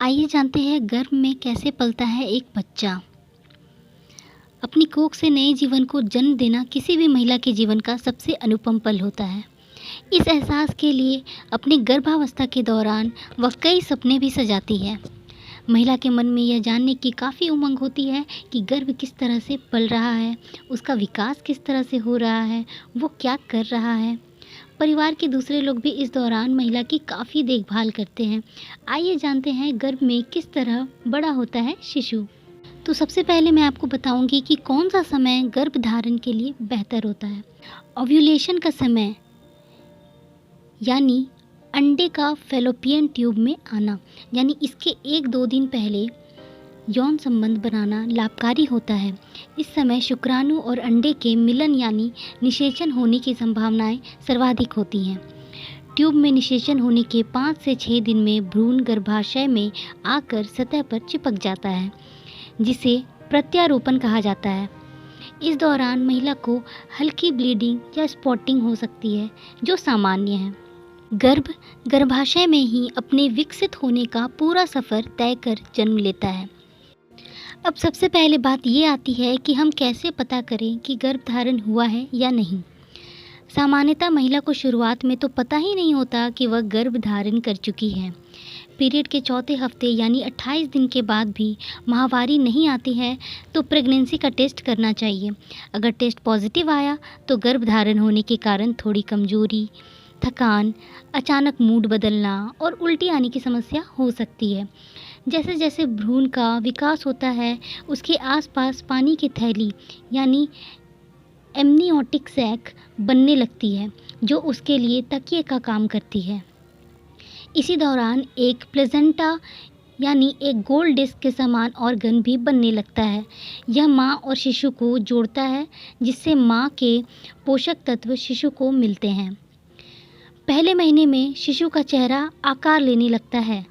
आइए जानते हैं गर्भ में कैसे पलता है एक बच्चा। अपनी कोख से नए जीवन को जन्म देना किसी भी महिला के जीवन का सबसे अनुपम पल होता है। इस एहसास के लिए अपनी गर्भावस्था के दौरान वह कई सपने भी सजाती है। महिला के मन में यह जानने की काफ़ी उमंग होती है कि गर्भ किस तरह से पल रहा है, उसका विकास किस तरह से हो रहा है, वो क्या कर रहा है। परिवार के दूसरे लोग भी इस दौरान महिला की काफ़ी देखभाल करते हैं। आइए जानते हैं गर्भ में किस तरह बड़ा होता है शिशु। तो सबसे पहले मैं आपको बताऊंगी कि कौन सा समय गर्भ धारण के लिए बेहतर होता है। ओव्यूलेशन का समय यानी अंडे का फैलोपियन ट्यूब में आना, यानी इसके 1-2 दिन पहले यौन संबंध बनाना लाभकारी होता है। इस समय शुक्राणु और अंडे के मिलन यानी निषेचन होने की संभावनाएं सर्वाधिक होती हैं। ट्यूब में निषेचन होने के 5 से 6 दिन में भ्रूण गर्भाशय में आकर सतह पर चिपक जाता है, जिसे प्रत्यारोपण कहा जाता है। इस दौरान महिला को हल्की ब्लीडिंग या स्पॉटिंग हो सकती है, जो सामान्य है। गर्भाशय में ही अपने विकसित होने का पूरा सफ़र तय कर जन्म लेता है। अब सबसे पहले बात ये आती है कि हम कैसे पता करें कि गर्भ धारण हुआ है या नहीं। सामान्यतः महिला को शुरुआत में तो पता ही नहीं होता कि वह गर्भ धारण कर चुकी है। पीरियड के चौथे हफ्ते यानी 28 दिन के बाद भी माहवारी नहीं आती है तो प्रेगनेंसी का टेस्ट करना चाहिए। अगर टेस्ट पॉजिटिव आया तो गर्भ धारण होने के कारण थोड़ी कमजोरी, थकान, अचानक मूड बदलना और उल्टी आने की समस्या हो सकती है। जैसे जैसे भ्रूण का विकास होता है, उसके आसपास पानी की थैली यानी एमनियोटिक सैक बनने लगती है, जो उसके लिए तकिए का काम करती है। इसी दौरान एक प्लेसेंटा यानी एक गोल डिस्क के समान ऑर्गन भी बनने लगता है। यह माँ और शिशु को जोड़ता है, जिससे माँ के पोषक तत्व शिशु को मिलते हैं। पहले महीने में शिशु का चेहरा आकार लेने लगता है।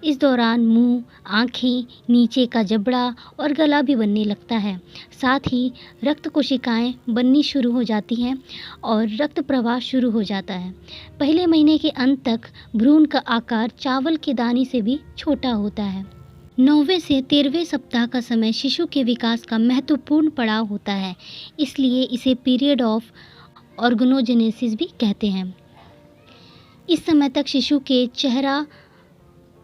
इस दौरान मुंह, आँखें, नीचे का जबड़ा और गला भी बनने लगता है। साथ ही रक्त कोशिकाएं बननी शुरू हो जाती हैं और रक्त प्रवाह शुरू हो जाता है। पहले महीने के अंत तक भ्रूण का आकार चावल के दाने से भी छोटा होता है। 9वें से 13वें सप्ताह का समय शिशु के विकास का महत्वपूर्ण पड़ाव होता है, इसलिए इसे पीरियड ऑफ ऑर्गेनोजेनेसिस भी कहते हैं। इस समय तक शिशु के चेहरा,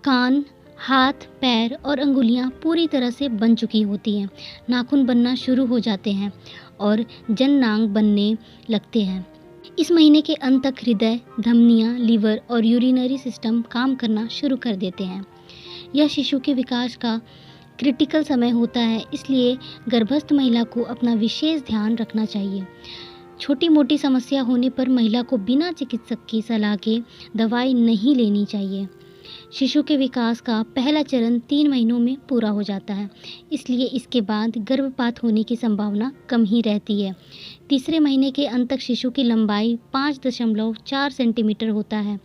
कान, हाथ, पैर और अंगुलियां पूरी तरह से बन चुकी होती हैं। नाखून बनना शुरू हो जाते हैं और जननांग बनने लगते हैं। इस महीने के अंत तक हृदय, धमनियां, लीवर और यूरिनरी सिस्टम काम करना शुरू कर देते हैं। यह शिशु के विकास का क्रिटिकल समय होता है, इसलिए गर्भस्थ महिला को अपना विशेष ध्यान रखना चाहिए। छोटी मोटी समस्या होने पर महिला को बिना चिकित्सक की सलाह के दवाई नहीं लेनी चाहिए। शिशु के विकास का पहला चरण 3 महीनों में पूरा हो जाता है, इसलिए इसके बाद गर्भपात होने की संभावना कम ही रहती है। तीसरे महीने के अंत तक शिशु की लंबाई 5.4 सेंटीमीटर होता है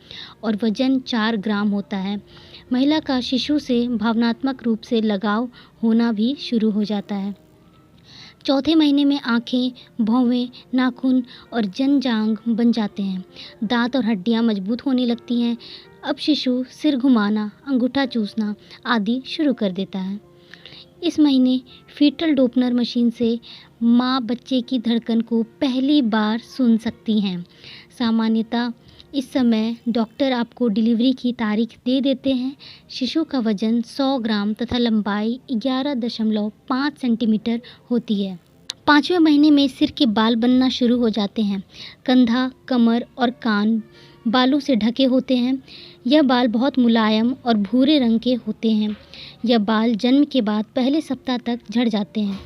और वजन 4 ग्राम होता है। महिला का शिशु से भावनात्मक रूप से लगाव होना भी शुरू हो जाता है। चौथे महीने में आँखें, भौहें, नाखून और जनजांग बन जाते हैं। दांत और हड्डियां मजबूत होने लगती हैं। अब शिशु सिर घुमाना, अंगूठा चूसना आदि शुरू कर देता है। इस महीने फीटल डोपलर मशीन से माँ बच्चे की धड़कन को पहली बार सुन सकती हैं। सामान्यतः इस समय डॉक्टर आपको डिलीवरी की तारीख दे देते हैं। शिशु का वजन 100 ग्राम तथा लंबाई 11.5 सेंटीमीटर होती है। 5वें महीने में सिर के बाल बनना शुरू हो जाते हैं। कंधा, कमर और कान बालों से ढके होते हैं। यह बाल बहुत मुलायम और भूरे रंग के होते हैं। यह बाल जन्म के बाद पहले सप्ताह तक झड़ जाते हैं।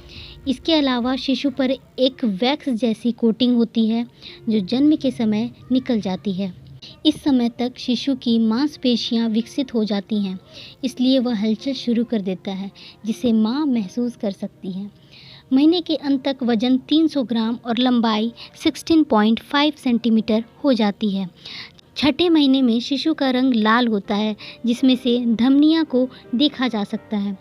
इसके अलावा शिशु पर एक वैक्स जैसी कोटिंग होती है, जो जन्म के समय निकल जाती है। इस समय तक शिशु की मांसपेशियां विकसित हो जाती हैं, इसलिए वह हलचल शुरू कर देता है, जिसे मां महसूस कर सकती है। महीने के अंत तक वजन 300 ग्राम और लंबाई 16.5 सेंटीमीटर हो जाती है। छठे महीने में शिशु का रंग लाल होता है, जिसमें से धमनियों को देखा जा सकता है।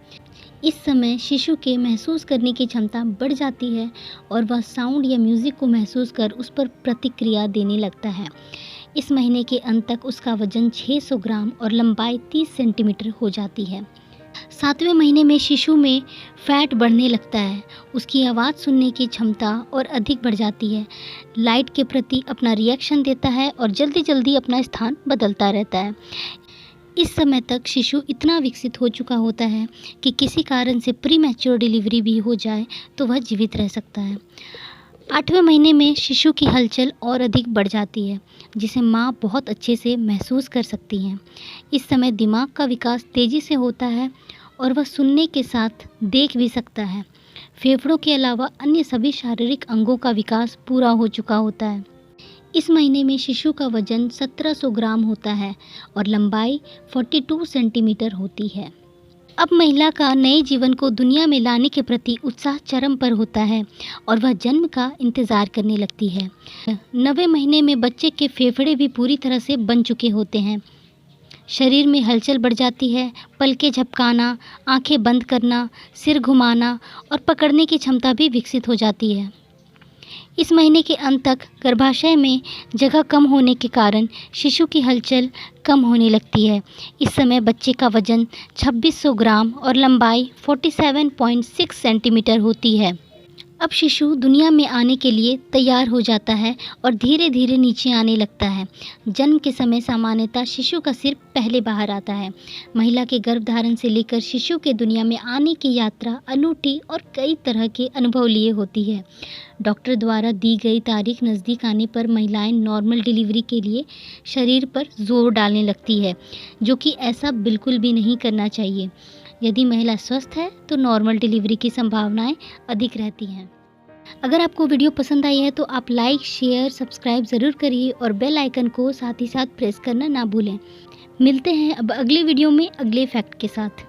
इस समय शिशु के महसूस करने की क्षमता बढ़ जाती है और वह साउंड या म्यूज़िक को महसूस कर उस पर प्रतिक्रिया देने लगता है। इस महीने के अंत तक उसका वजन 600 ग्राम और लंबाई 30 सेंटीमीटर हो जाती है। 7वें महीने में शिशु में फैट बढ़ने लगता है। उसकी आवाज़ सुनने की क्षमता और अधिक बढ़ जाती है, लाइट के प्रति अपना रिएक्शन देता है और जल्दी जल्दी अपना स्थान बदलता रहता है। इस समय तक शिशु इतना विकसित हो चुका होता है कि किसी कारण से प्रीमैच्योर डिलीवरी भी हो जाए तो वह जीवित रह सकता है। 8वें महीने में शिशु की हलचल और अधिक बढ़ जाती है, जिसे माँ बहुत अच्छे से महसूस कर सकती हैं। इस समय दिमाग का विकास तेज़ी से होता है और वह सुनने के साथ देख भी सकता है। फेफड़ों के अलावा अन्य सभी शारीरिक अंगों का विकास पूरा हो चुका होता है। इस महीने में शिशु का वजन 1700 ग्राम होता है और लंबाई 42 सेंटीमीटर होती है। अब महिला का नए जीवन को दुनिया में लाने के प्रति उत्साह चरम पर होता है और वह जन्म का इंतज़ार करने लगती है। 9वें महीने में बच्चे के फेफड़े भी पूरी तरह से बन चुके होते हैं। शरीर में हलचल बढ़ जाती है, पलकें झपकाना, आंखें बंद करना, सिर घुमाना और पकड़ने की क्षमता भी विकसित हो जाती है। इस महीने के अंत तक गर्भाशय में जगह कम होने के कारण शिशु की हलचल कम होने लगती है। इस समय बच्चे का वजन 2600 ग्राम और लंबाई 47.6 सेंटीमीटर होती है। अब शिशु दुनिया में आने के लिए तैयार हो जाता है और धीरे धीरे नीचे आने लगता है। जन्म के समय सामान्यतः शिशु का सिर पहले बाहर आता है। महिला के गर्भधारण से लेकर शिशु के दुनिया में आने की यात्रा अनूठी और कई तरह के अनुभव लिए होती है। डॉक्टर द्वारा दी गई तारीख नज़दीक आने पर महिलाएं नॉर्मल डिलीवरी के लिए शरीर पर जोर डालने लगती है, जो कि ऐसा बिल्कुल भी नहीं करना चाहिए। यदि महिला स्वस्थ है तो नॉर्मल डिलीवरी की संभावनाएं अधिक रहती हैं। अगर आपको वीडियो पसंद आई है तो आप लाइक, शेयर, सब्सक्राइब ज़रूर करिए और बेल आइकन को साथ ही साथ प्रेस करना ना भूलें। मिलते हैं अब अगले वीडियो में अगले फैक्ट के साथ।